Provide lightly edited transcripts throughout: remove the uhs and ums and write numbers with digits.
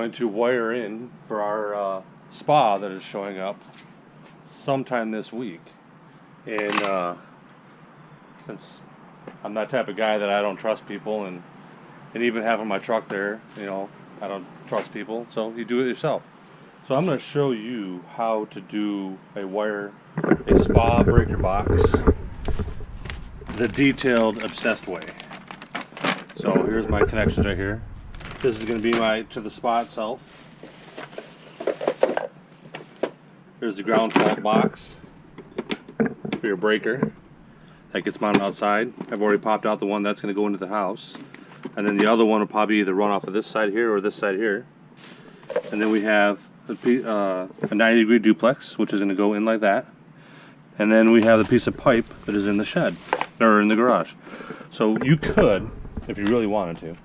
going to wire in for our spa that is showing up sometime this week. And since I'm that type of guy that I don't trust people, and even having my truck there, you know, I don't trust people, so you do it yourself. So I'm going to show you how to do a spa breaker box the detailed, obsessed way. So here's my connections right here. This is going to be to the spa itself. There's the ground fault box for your breaker that gets mounted outside. I've already popped out the one that's going to go into the house. And then the other one will probably either run off of this side here or this side here. And then we have a 90-degree duplex, which is going to go in like that. And then we have the piece of pipe that is in the shed, or in the garage. So you could, if you really wanted to,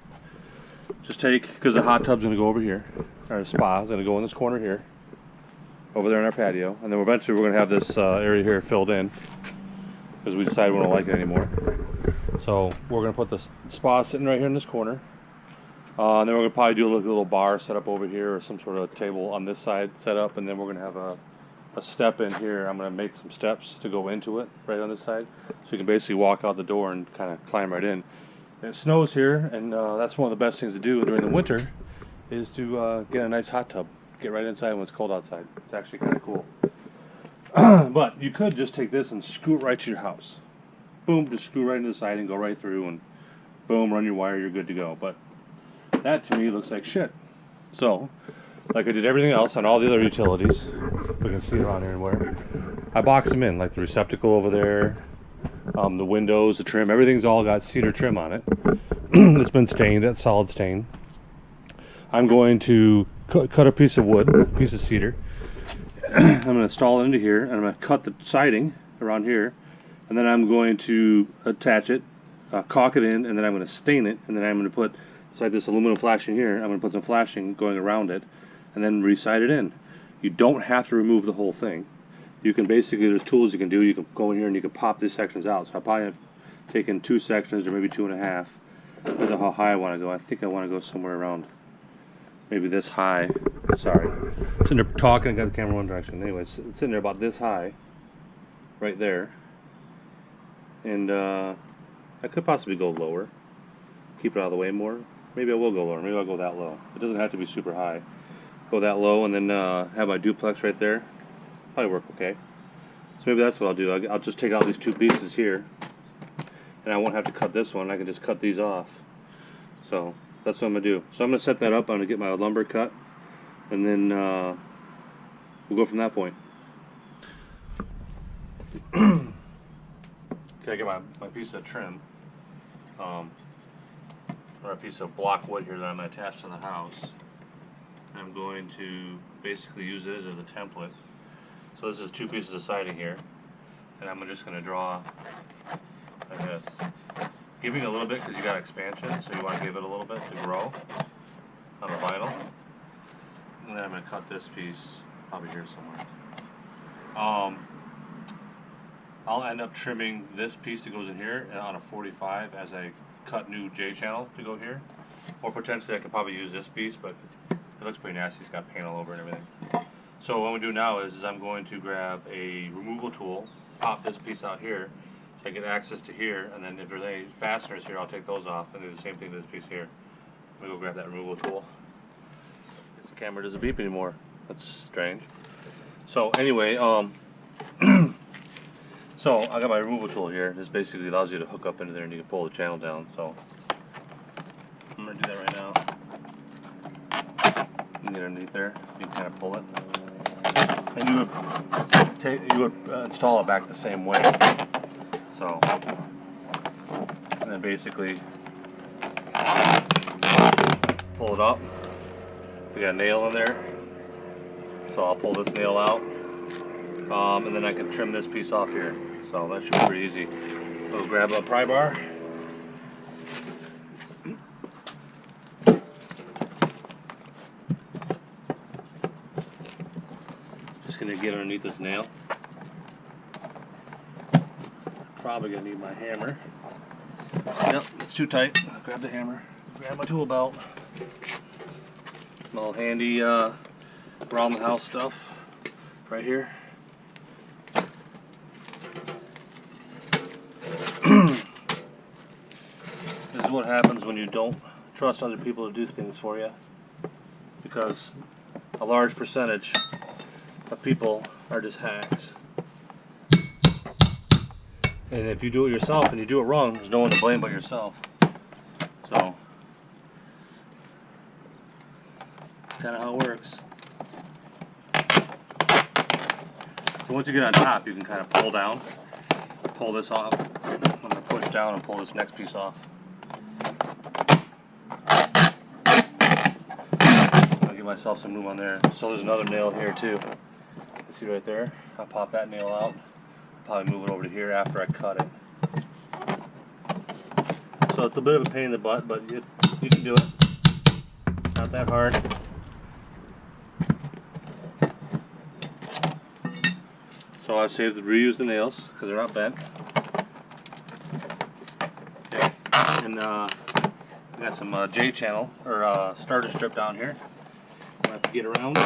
just take, because the hot tub's going to go over here, our spa is going to go in this corner here, over there in our patio, and then eventually we're going to have this area here filled in, because we decided we don't like it anymore. So we're going to put the spa sitting right here in this corner, and then we're going to probably do a little bar set up over here, or some sort of table on this side set up, and then we're going to have a step in here. I'm going to make some steps to go into it right on this side, so you can basically walk out the door and kind of climb right in. And it snows here, and that's one of the best things to do during the winter, is to get a nice hot tub. Get right inside when it's cold outside. It's actually kind of cool. But you could just take this and screw it right to your house. Boom, just screw right into the side and go right through, and boom, run your wire, you're good to go. But that to me looks like shit. So, like I did everything else on all the other utilities, we can see it around here and where, I box them in, like the receptacle over there, the windows, the trim, everything's all got cedar trim on it. It's been stained, that's solid stain. I'm going to cut a piece of wood, a piece of cedar. I'm going to install it into here, and I'm going to cut the siding around here, and then I'm going to attach it, caulk it in, and then I'm going to stain it, and then I'm going to put, it's like this aluminum flashing here, I'm going to put some flashing going around it, and then re-side it in. You don't have to remove the whole thing. You can basically, there's tools you can do. You can go in here and you can pop these sections out. So I probably have taken 2 sections, or maybe 2.5. Depends on how high I want to go. I think I want to go somewhere around maybe this high. Sorry. Sitting there talking, I got the camera one direction. Anyways, it's sitting there about this high, right there. And I could possibly go lower, keep it out of the way more. Maybe I will go lower. Maybe I'll go that low. It doesn't have to be super high. Go that low, and then have my duplex right there. Probably work okay. So maybe that's what I'll do. I'll just take out these 2 pieces here, and I won't have to cut this one. I can just cut these off. So that's what I'm going to do. So I'm going to set that up. I'm going to get my lumber cut, and then we'll go from that point. Okay, I get my piece of trim, or a piece of block wood here that I'm going to attach to the house. I'm going to basically use it as a template. So this is 2 pieces of siding here, and I'm just going to draw like this. Giving a little bit because you got expansion, so you want to give it a little bit to grow on the vinyl. And then I'm going to cut this piece probably here somewhere. I'll end up trimming this piece that goes in here on a 45 as I cut new J channel to go here. Or potentially I could probably use this piece, but it looks pretty nasty. It's got paint all over and everything. So what I'm going to do now is I'm going to grab a removal tool, pop this piece out here, so I get access to here, and then if there's any fasteners here, I'll take those off and do the same thing to this piece here. I'm going to go grab that removal tool. The camera doesn't beep anymore. That's strange. So anyway, so I got my removal tool here. This basically allows you to hook up into there and you can pull the channel down. So I'm going to do that right now. You can get underneath there. You can kind of pull it. And you would install it back the same way. So, and then basically pull it up. We got a nail in there, so I'll pull this nail out, and then I can trim this piece off here. So that should be pretty easy. We'll grab a pry bar. Just gonna get underneath this nail. Probably gonna need my hammer. Yep, it's too tight. Grab the hammer. Grab my tool belt. Little handy around the house stuff right here. This is what happens when you don't trust other people to do things for you, because a large percentage of people are just hacks. And if you do it yourself and you do it wrong, there's no one to blame but yourself. So, kind of how it works. So once you get on top, you can kind of pull down, pull this off. I'm going to push down and pull this next piece off. I'll give myself some room on there. So there's another nail here too. See right there? I'll pop that nail out. Probably move it over to here after I cut it. So it's a bit of a pain in the butt, but you can do it. It's not that hard. So I saved the reuse the nails because they're not bent. Okay. And I got some J channel or starter strip down here. I have to get around.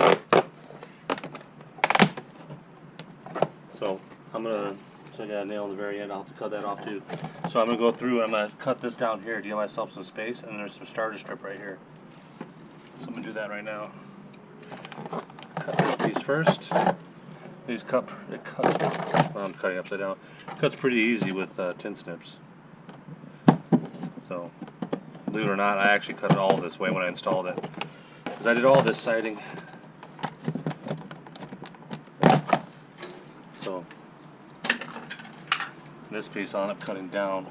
So I got a nail in the very end. I'll have to cut that off too. So I'm gonna go through and I'm gonna cut this down here to give myself some space, and there's some starter strip right here. So I'm gonna do that right now. Cut this piece first. These well, I'm cutting upside down. It cuts pretty easy with tin snips. So, believe it or not, I actually cut it all this way when I installed it, because I did all this siding. So, this piece I'll end up cutting down.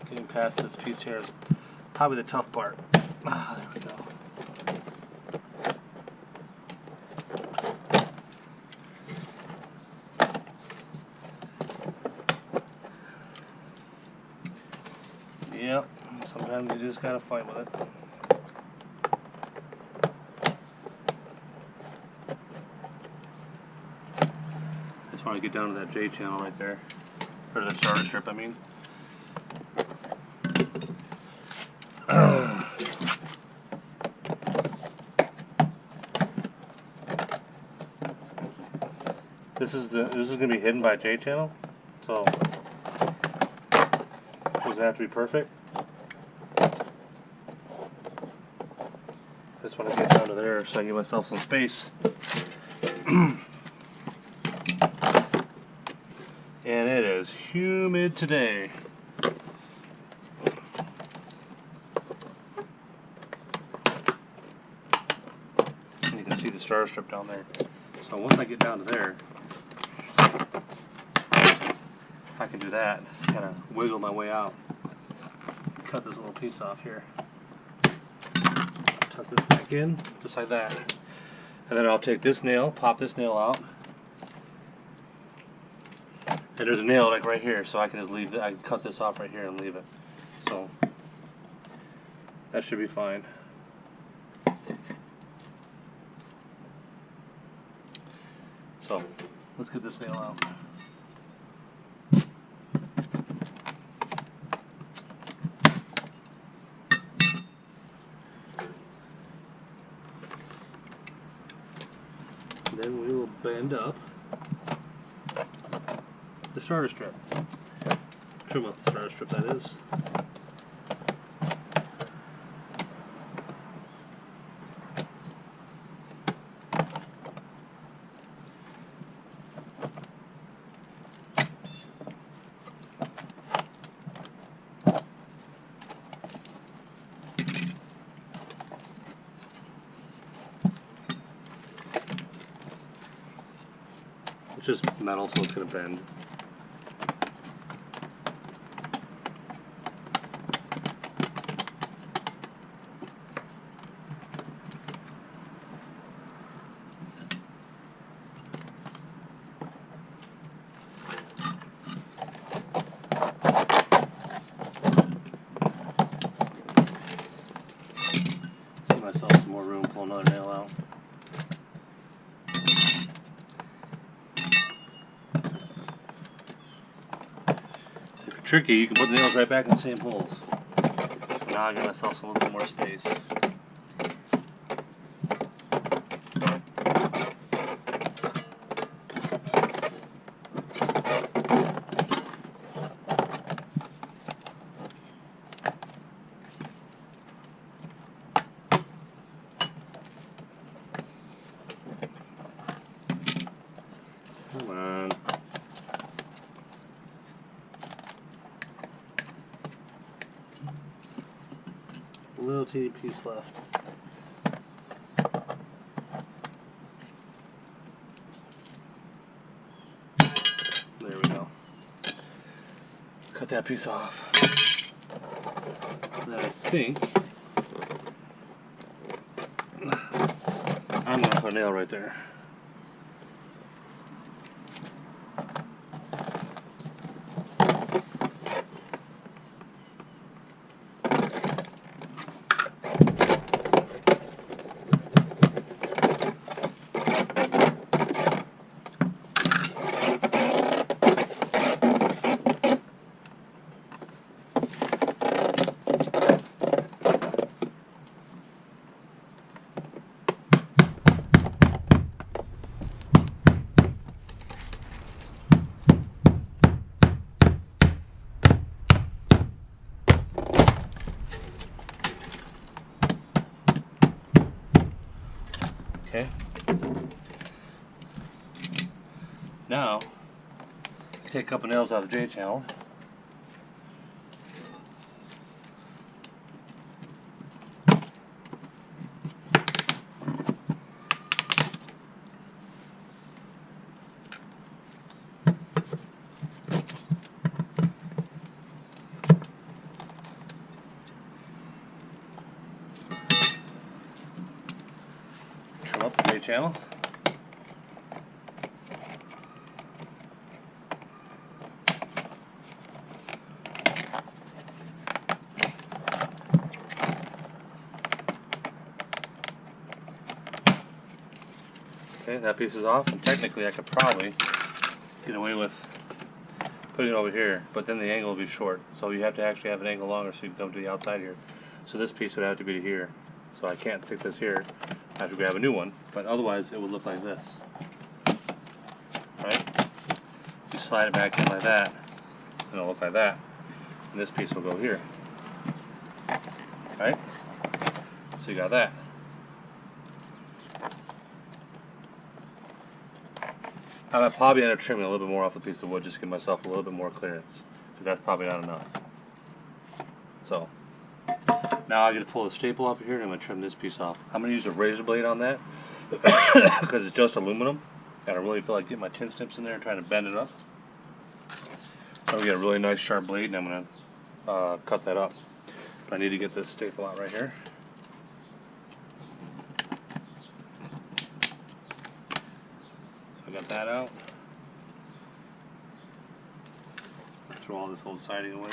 Getting past this piece here is probably the tough part. Ah, there we go. Yep, sometimes you just gotta fight with it. I just want to get down to that J channel right there, or the starter strip, I mean. This is gonna be hidden by J channel, so it doesn't have to be perfect. Just want to get down to there so I give myself some space. And it is humid today. And you can see the starter strip down there. So once I get down to there, I can do that, kind of wiggle my way out. Cut this little piece off here. Tuck this back in, just like that. And then I'll take this nail, pop this nail out. And there's a nail like right here, so I can just leave I can cut this off right here and leave it. So that should be fine. So let's get this nail out. Then we will bend up the starter strip. Trim out the starter strip, that is. It's just metal, so it's going to bend. myself some more room, pull another nail out. If you're tricky, you can put the nails right back in the same holes. So now I give myself a little bit more space. Come on. A little teeny piece left. There we go. Cut that piece off. Then I think I'm going to put a nail right there. Okay. Now, take a couple nails out of the J channel. Trim up the J channel. Okay, that piece is off, and technically I could probably get away with putting it over here, but then the angle will be short, so you have to actually have an angle longer so you can come to the outside here. So this piece would have to be to here. So I can't stick this here. I have to grab a new one, but otherwise it would look like this. Right? You slide it back in like that, and it'll look like that. And this piece will go here. Right? So you got that. I might probably end up trimming a little bit more off the piece of wood just to give myself a little bit more clearance, because that's probably not enough. So, now I'm going to pull the staple off of here and I'm going to trim this piece off. I'm going to use a razor blade on that, because it's just aluminum, and I really feel like getting my tin snips in there and trying to bend it up. So I'm going to get a really nice sharp blade and I'm going to cut that up. But I need to get this staple out right here. I got that out. Throw all this old siding away.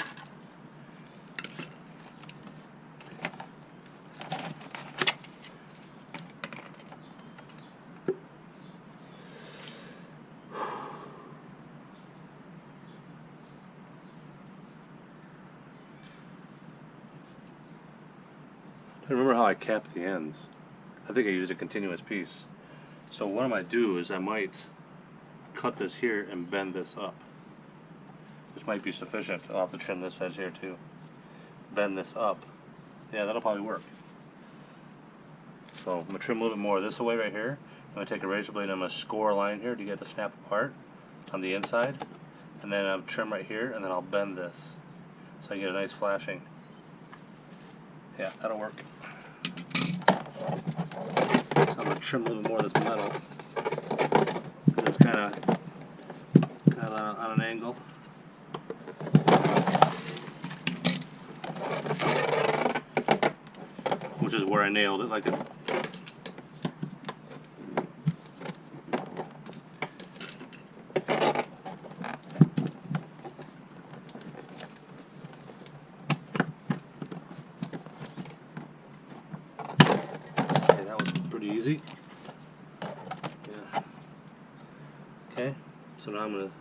I remember how I capped the ends. I think I used a continuous piece. So what I might do is I might cut this here and bend this up. This might be sufficient. I'll have to trim this edge here too. Bend this up. Yeah, that'll probably work. So I'm going to trim a little bit more of this away right here. I'm going to take a razor blade and I'm going to score a line here to get the snap apart on the inside. And then I'll trim right here and then I'll bend this. So I get a nice flashing. Yeah, that'll work. So I'm going to trim a little bit more of this metal, because it's kind of on an angle. Which is where I nailed it, like a pretty easy. Yeah. Okay, so now I'm going to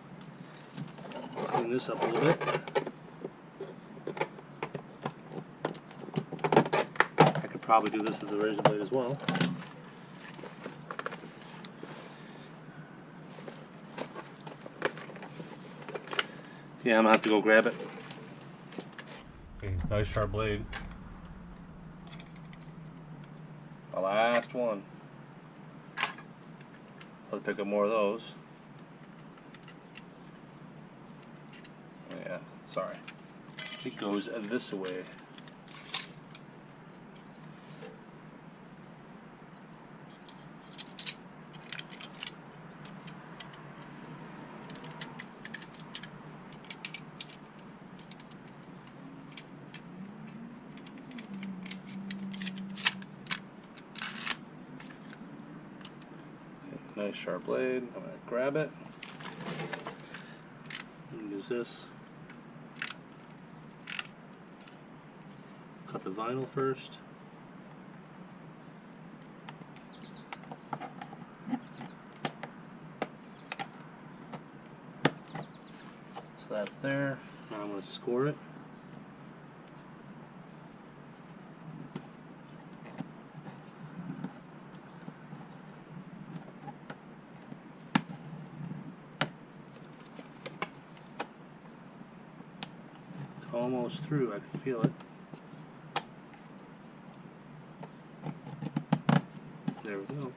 clean this up a little bit. I could probably do this with the razor blade as well. Yeah, I'm going to have to go grab it. Okay, nice sharp blade. The last one. Let's pick up more of those. Yeah, sorry. It goes this way. Nice sharp blade. I'm going to grab it and use this. Cut the vinyl first. So that's there. Now I'm going to score it. Almost through, I can feel it. There we go.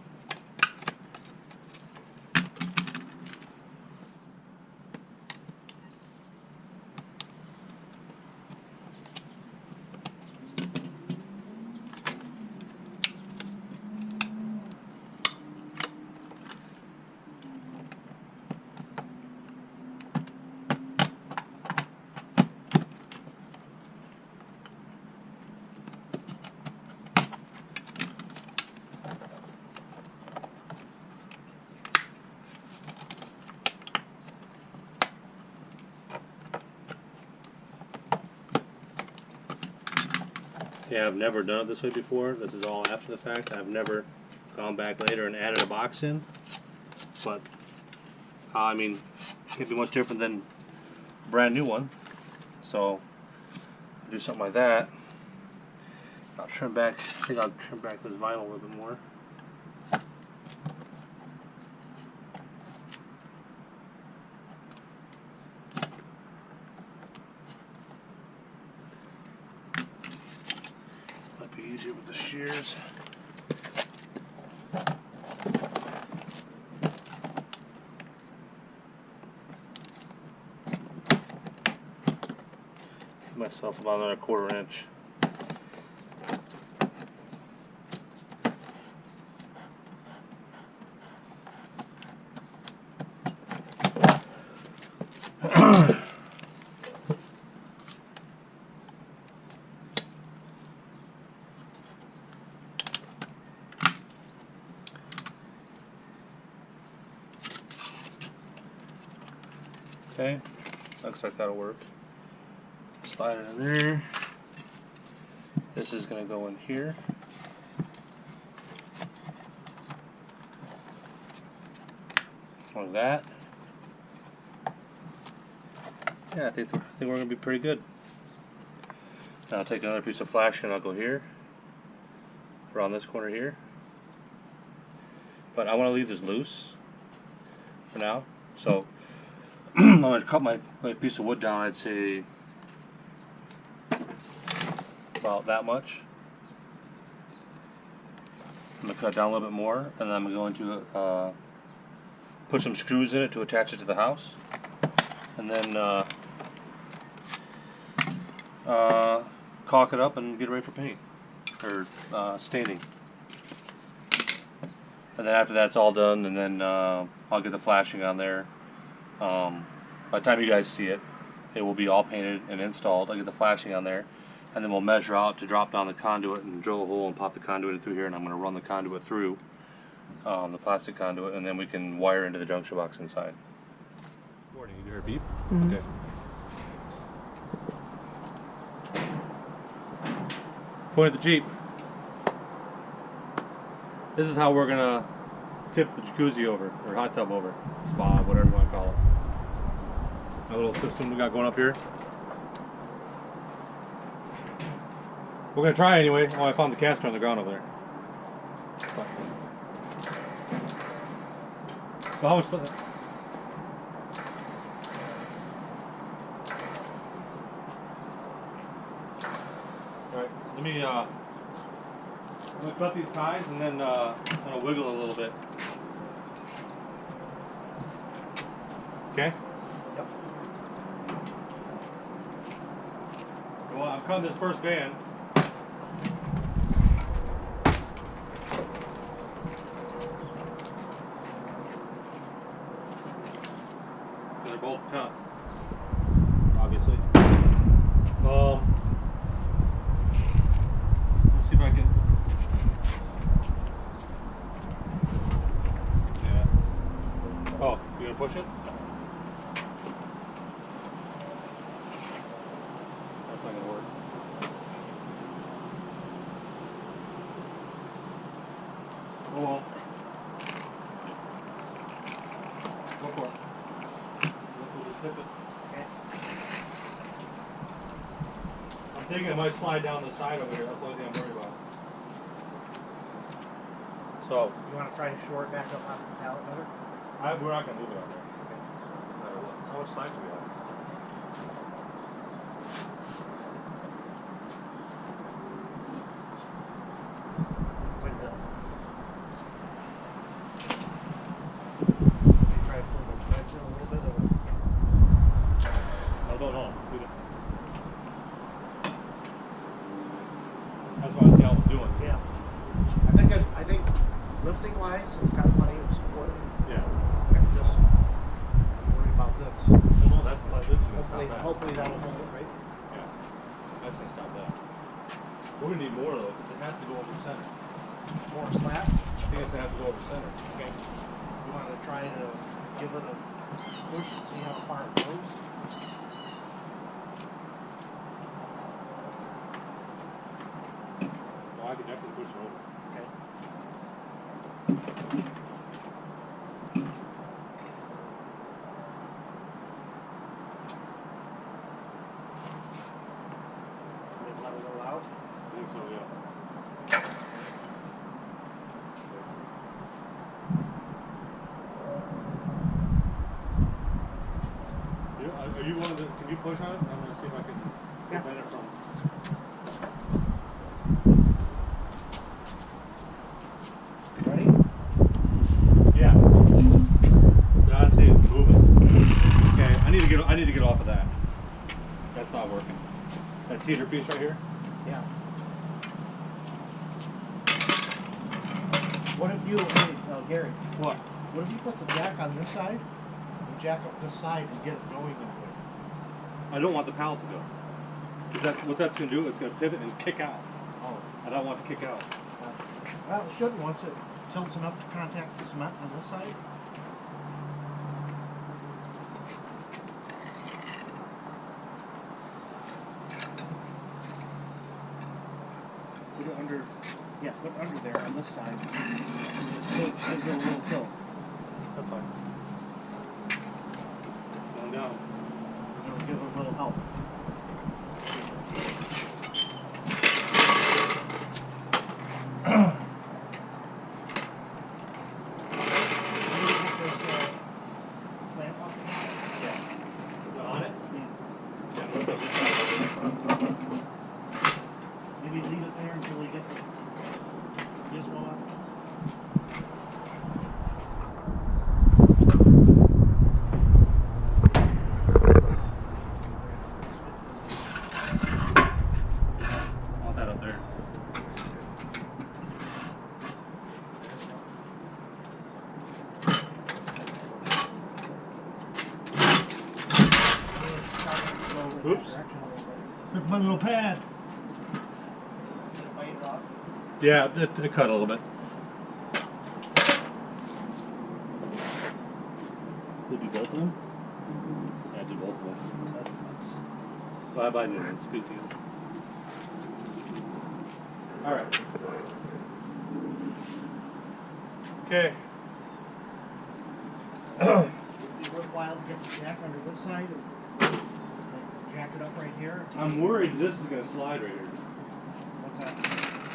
Yeah, I've never done it this way before. This is all after the fact. I've never gone back later and added a box in. But, I mean, it can't be much different than a brand new one. So, do something like that. I'll trim back, I think I'll trim back this vinyl a little bit more. Might be easier with the shears. Give myself about another 1/4 inch. Okay, looks like that'll work. Slide it in there. This is going to go in here. Like that. Yeah, I think we're going to be pretty good. Now I'll take another piece of flashing and I'll go here, around this corner here. But I want to leave this loose for now. So I'm going to cut my piece of wood down, I'd say about that much. I'm going to cut it down a little bit more, and then I'm going to put some screws in it to attach it to the house. And then caulk it up and get ready for paint, or staining. And then after that's all done, and then I'll get the flashing on there. By the time you guys see it, it will be all painted and installed. I'll get the flashing on there, and then we'll measure out to drop down the conduit and drill a hole and pop the conduit in through here, and I'm going to run the conduit through, the plastic conduit, and then we can wire into the junction box inside. Morning, you hear a beep? Mm-hmm. Okay. Point at the Jeep. This is how we're gonna tip the jacuzzi over, or hot tub over, spa, whatever you want to call it. Our little system we got going up here. We're gonna try anyway. Oh, I found the caster on the ground over there. Well, how much? Alright, let me I'm gonna cut these ties and then kind of wiggle a little bit. Okay? Yep. Well, I'm cutting this first band. They're both cut, obviously. Let's see if I can. Yeah. Oh, you gonna push it? That's not gonna work. Oh well. Go for it. We'll just tip it. Okay. I'm thinking it might slide down the side over here. That's the only thing I'm worried about. So, You want to try to shore it back up on the pallet better? we're not going to move it out there. No matter what. How much slack do we have? Quite a bit. You try to pull the threads in a little bit, or I don't know. That's why I see how it's doing. yeah. I think lifting wise, it's got plenty of support. Yeah. I'm just worried about this. Well, no, that's this is going to stop that. Hopefully that'll hold it, right? Yeah. That's going to stop that. We're going to need more though, because it has to go over center. More slack. I think it's going to have to go over center. Okay. You want to try to give it a push and see how far it goes? No, I could definitely push it over. Okay. Let it go out. I think so, yeah. Are you one of the, can you push on it? I'm going to see if I can prevent it from. Ready? Yeah. Yeah, I see it's moving. Okay, I need to get off of that. That's not working. That teeter piece right here? Yeah. What if you, hey, Gary, What? what if you put the jack on this side, and jack up this side and get it going that way? I don't want the pallet to go. Because what that's going to do, it's going to pivot and kick out. Oh. I don't want it to kick out. Well, it shouldn't once it tilts enough to contact the cement on this side. Put it under, yeah, put it under there on this side. Just give it a little tilt. That's fine. Going down. It'll give it a little help. On it? Yeah. Maybe leave it there until we get the gizmo out. I want that up there. Oops. Took my little pad. Yeah, it cut a little bit. We'll do both of them? Yeah, do both of them. That sucks. Bye bye, Newman. Speak to you. Alright. Okay. Would it be worthwhile to get the jack under this side and jack it up right here? I'm worried this is going to slide right here. What's that?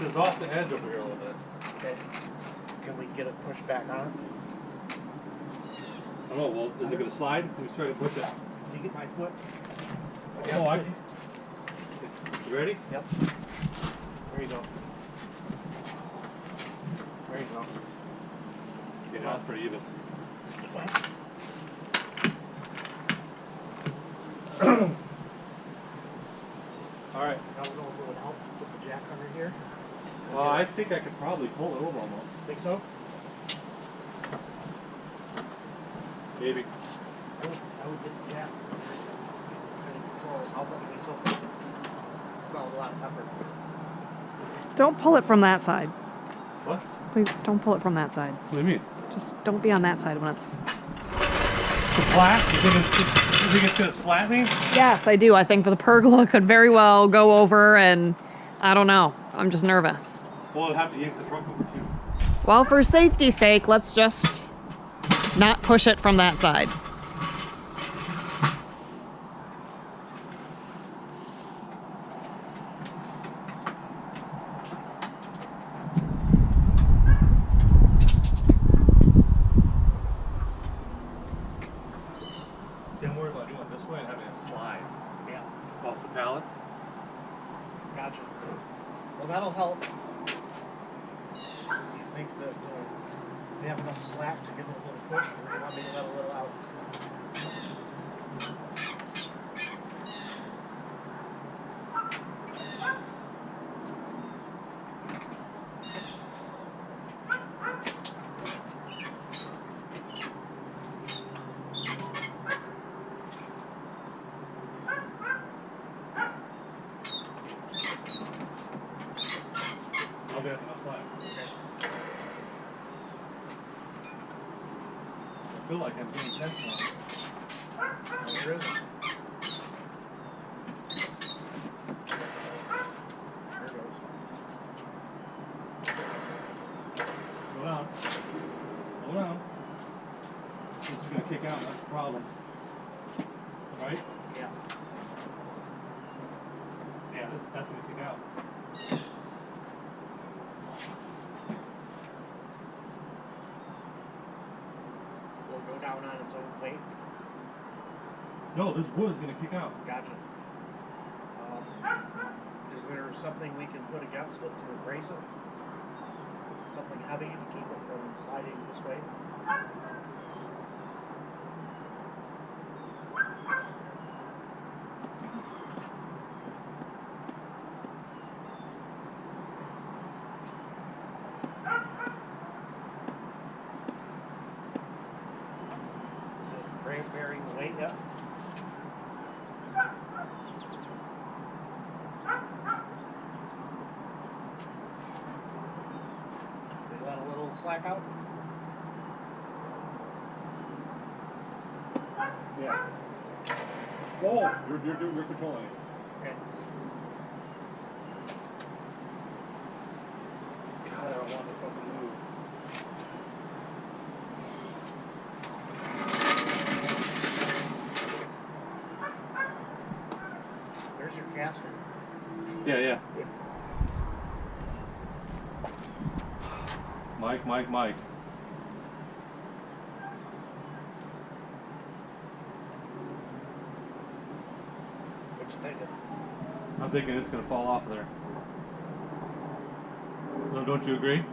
It's off the edge over here a little bit. Okay. Can we get it pushed back on? I don't know, well, is it going to slide? We try to push it. Can you get my foot? Oh, I... You ready? Yep. There you go. There you go. Yeah, that's pretty even. Alright. I don't know if it would help put the jack under here. I think I could probably pull it over almost. Think so? Maybe. I would get the jack. Kind of control how much it's open. Well, a lot of effort. Don't pull it from that side. What? Please don't pull it from that side. What do you mean? Just don't be on that side when it's... Splat? You think it's going to splat me? Yes, I do. I think the pergola could very well go over and I don't know. I'm just nervous. Well, I'd have to yank the truck over too. Well, for safety's sake, let's just not push it from that side. I'm worried about doing it this way and having it slide off the pallet. Gotcha. Well, that'll help. Do you think that we have enough slack to give it a little push, or do you want me to let a little out? I'll get enough slack. Okay. I feel like I'm being intentional. Well, there is. There it goes. Go down. Go down. This is going to kick out, that's the problem. Right? Yeah. Yeah, that's going to kick out. Will it go down on its own weight? No, this wood is going to kick out. Gotcha. Is there something we can put against it to brace it? Something heavy to keep it from sliding this way? Is it bearing the weight yet? They let a little slack out? Yeah. Whoa! You're controlling it. Okay. God, I don't want to fucking move. There's your caster. Yeah. Mike. What you thinking? I'm thinking it's going to fall off of there. No, don't you agree?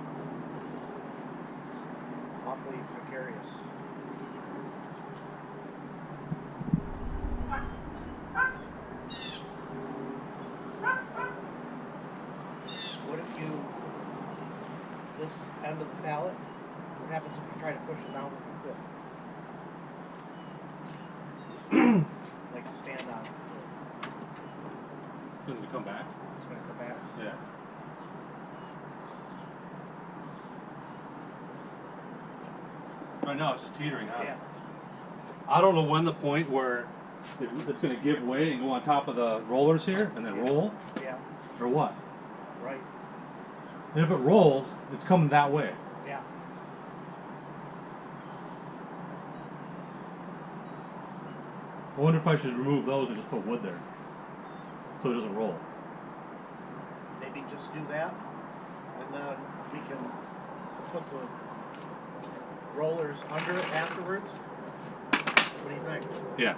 Awfully precarious. What if this end of the pallet, what happens if you try to push it down with your foot? Like to stand on it. It's going to come back. It's going to come back. Yeah. Right now it's just teetering out. Yeah. I don't know when the point where it's going to give way and go on top of the rollers here and then roll, Yeah. or what. Right. And if it rolls, it's coming that way. Yeah. I wonder if I should remove those and just put wood there, so it doesn't roll. Maybe just do that, and then we can put the rollers under it afterwards. What do you think? Yeah.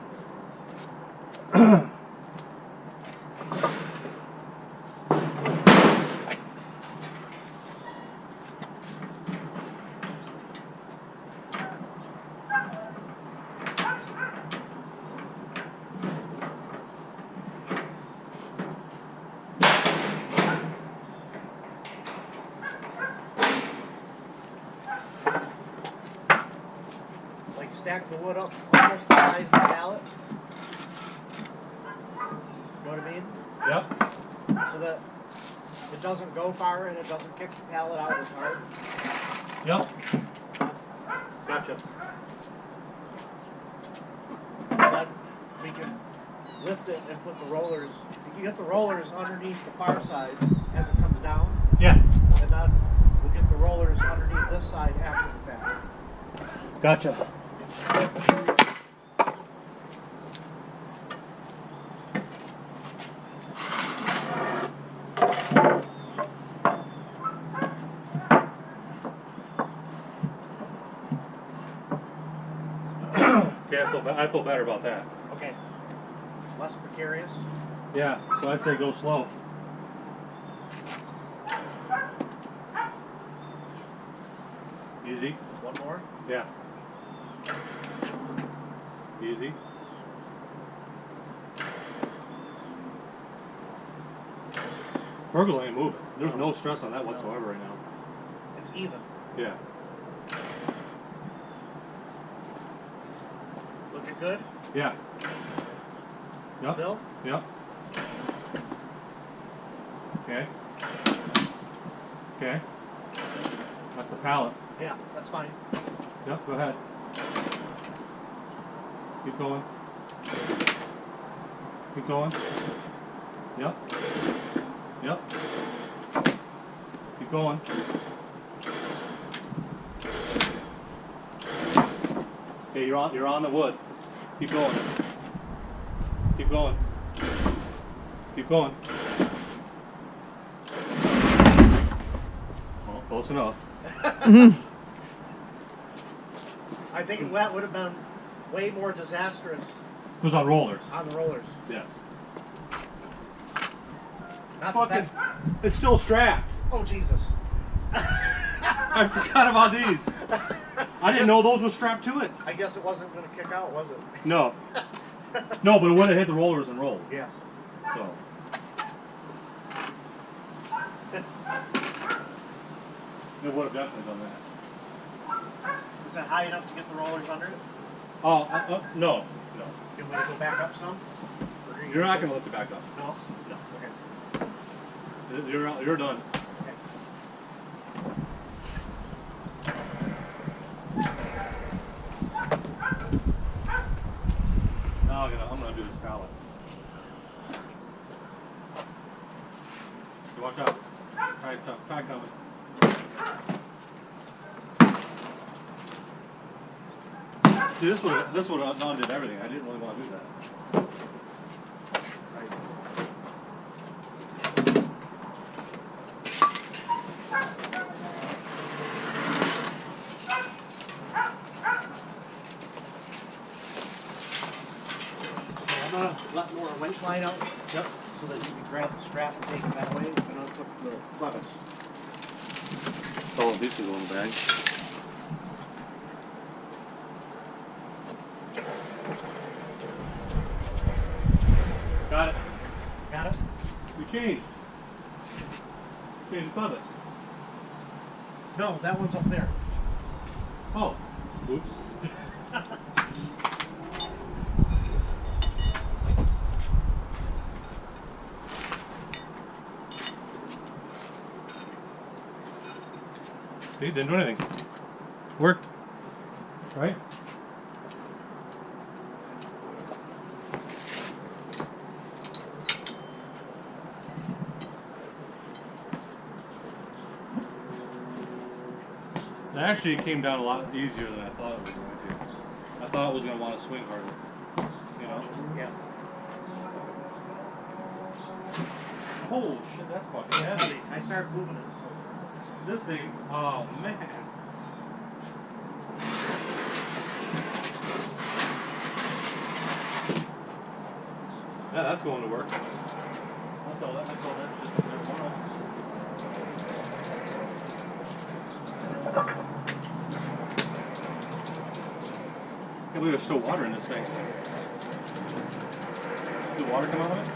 Like stack the wood up almost the size of the pallet. You know what I mean? Yep. So that it doesn't go far and it doesn't kick the pallet out as hard. Yep. Gotcha. Then we can lift it and put the rollers. You can get the rollers underneath the far side as it comes down, Yeah. and then we'll get the rollers underneath this side after the fact. Gotcha. Okay, I feel better about that. Okay. Less precarious. Yeah, so I'd say go slow. Easy. One more. Yeah. Easy. Pergola ain't moving. There's no stress on that whatsoever right now. It's even. Yeah. Looking good? Yeah. Yep. Still? Yep. Okay. Okay. That's the pallet. Yeah, that's fine. Yep, go ahead. Keep going. Keep going. Yep. Yep. Keep going. Okay, you're on the wood. Keep going. Keep going. Keep going. Well, close enough. I think that would have been way more disastrous It was on rollers. on the rollers. Yes. Not Fucking, that. it's still strapped. Oh Jesus! I forgot about these. I didn't know those were strapped to it. I guess it wasn't going to kick out, was it? No. No, but it would have hit the rollers and rolled. Yes. So. It would have definitely done that. Is that high enough to get the rollers under it? Oh, no. No. Can we go back up some? Or You're not going to lift it back up. No. No. Okay. You're done. Okay. Now I'm gonna do this pallet. You watch out. Try coming. See, this would have undid everything. I didn't really want to do that. I'm gonna let Nora winch line out. Yep. So that you can grab the strap and take it that way, and I'll put the clevis. Oh, these can go in the bag. Got it. Got it? We changed. Changed the clevis. No, that one's up there. Oh. Oops. See, didn't do anything. Worked. Right? Actually, it came down a lot easier than I thought it was going to. I thought it was going to want to swing harder. You know? Yeah. Oh shit, that's fucking heavy. I started moving it, so. This thing, oh man. Yeah, that's going to work. That's all that just there. Can't believe there's still water in this thing. Did water come out of it?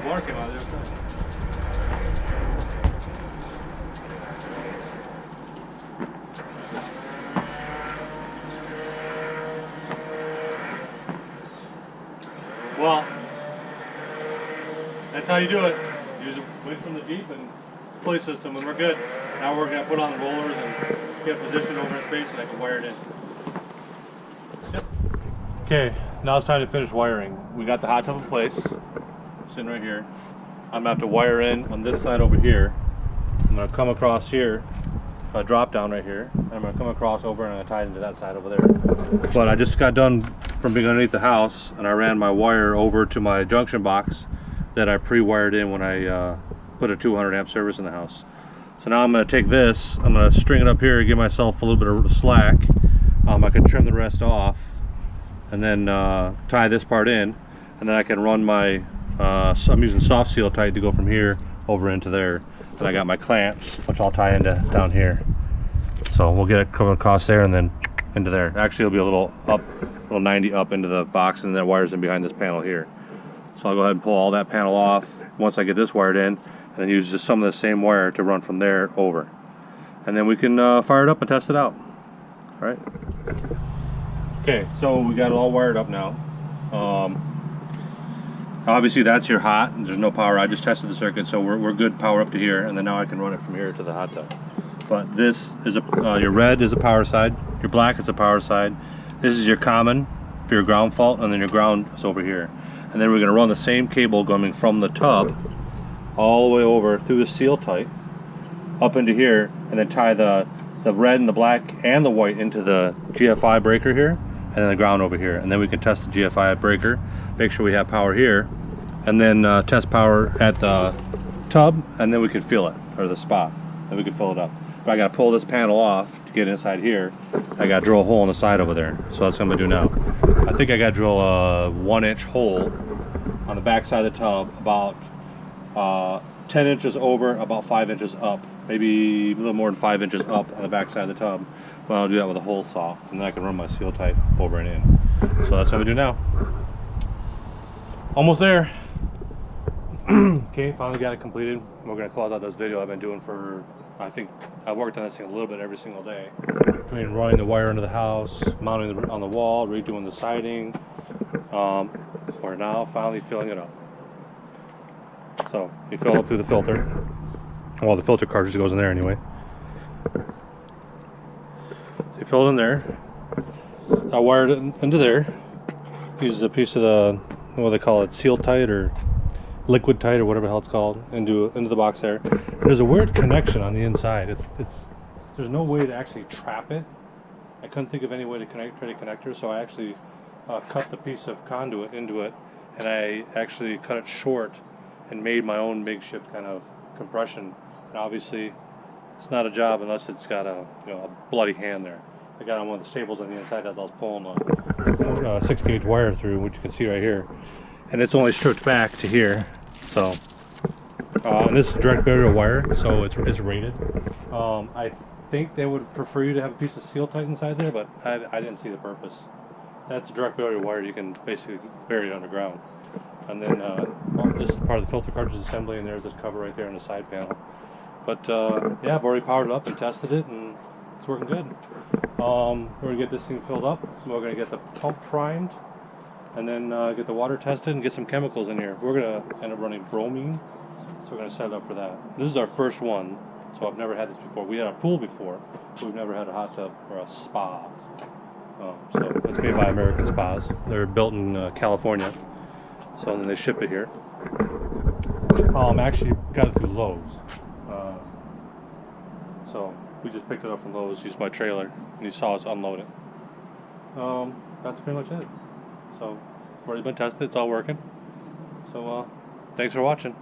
Water came out of there. Well, that's how you do it. Use a wait from the Jeep and pulley system, and we're good. Now we're going to put on the rollers and get positioned over in space, and I can wire it in. Yep. Okay, now it's time to finish wiring. We got the hot tub in place, sitting right here. I'm going to have to wire in on this side over here. I'm going to come across here, a drop down right here. And I'm going to come across over and I'm going to tie it into that side over there. But I just got done from being underneath the house, and I ran my wire over to my junction box that I pre-wired in when I put a 200 amp service in the house. So now I'm going to take this, I'm going to string it up here, give myself a little bit of slack. I can trim the rest off and then tie this part in, and then I can run my I'm using soft seal tight to go from here over into there. And I got my clamps, which I'll tie into down here. So we'll get it coming across there and then into there. Actually, it'll be a little up, a little 90 up into the box, and then wires in behind this panel here. So I'll go ahead and pull all that panel off once I get this wired in, and then use just some of the same wire to run from there over. And then we can fire it up and test it out. All right. Okay, so we got it all wired up now. Obviously that's your hot, and there's no power. I just tested the circuit, so we're good power up to here, and then now I can run it from here to the hot tub. But this is your red is a power side, your black is a power side, this is your common for your ground fault, and then your ground is over here. And then we're going to run the same cable going from the tub all the way over through the seal tight up into here, and then tie the red and the black and the white into the GFI breaker here, and then the ground over here. And then we can test the GFI breaker, make sure we have power here, and then test power at the tub, and then we can feel it, or the spot, then we can fill it up. But I got to pull this panel off to get inside here. I got to drill a hole in the side over there, so that's what I'm going to do now. I think I got to drill a 1-inch hole on the back side of the tub, about 10 inches over, about 5 inches up, maybe a little more than 5 inches up on the back side of the tub. But I'll do that with a hole saw, and then I can run my seal tight over and in. So that's what we do now. Almost there. Okay, finally got it completed. We're going to close out this video I've been doing for, I think I worked on this thing a little bit every single day. Between running the wire into the house, mounting it on the wall, redoing the siding. We're now finally filling it up. So you fill it up through the filter. Well, the filter cartridge goes in there anyway. So you fill it in there. I wired it into there. Use a piece of the, what do they call it, seal tight or liquid tight or whatever the hell it's called, into the box there. There's a weird connection on the inside. There's no way to actually trap it. I couldn't think of any way to try to connect her, so I actually cut the piece of conduit into it, and I actually cut it short and made my own makeshift kind of compression. And obviously, it's not a job unless it's got a bloody hand there. I got on one of the staples on the inside as I was pulling a 6-gauge wire through, which you can see right here, and it's only stripped back to here. So, and this is direct burial wire, so it's rated. I think they would prefer you to have a piece of seal tight inside there, but I didn't see the purpose. That's a direct burial wire. You can basically bury it underground. And then this is part of the filter cartridge assembly, and there's this cover right there on the side panel. But yeah, I've already powered it up and tested it, and it's working good. We're going to get this thing filled up. We're going to get the pump primed, and then get the water tested and get some chemicals in here. We're going to end up running bromine, so we're going to set it up for that. This is our first one, so I've never had this before. We had a pool before, but we've never had a hot tub or a spa. So it's made by American Spas. They're built in California, so then they ship it here. Actually got it through Lowe's. So we just picked it up from Lowe's, used my trailer, and you saw us unload it. that's pretty much it. So, it's already been tested. It's all working. So, thanks for watching.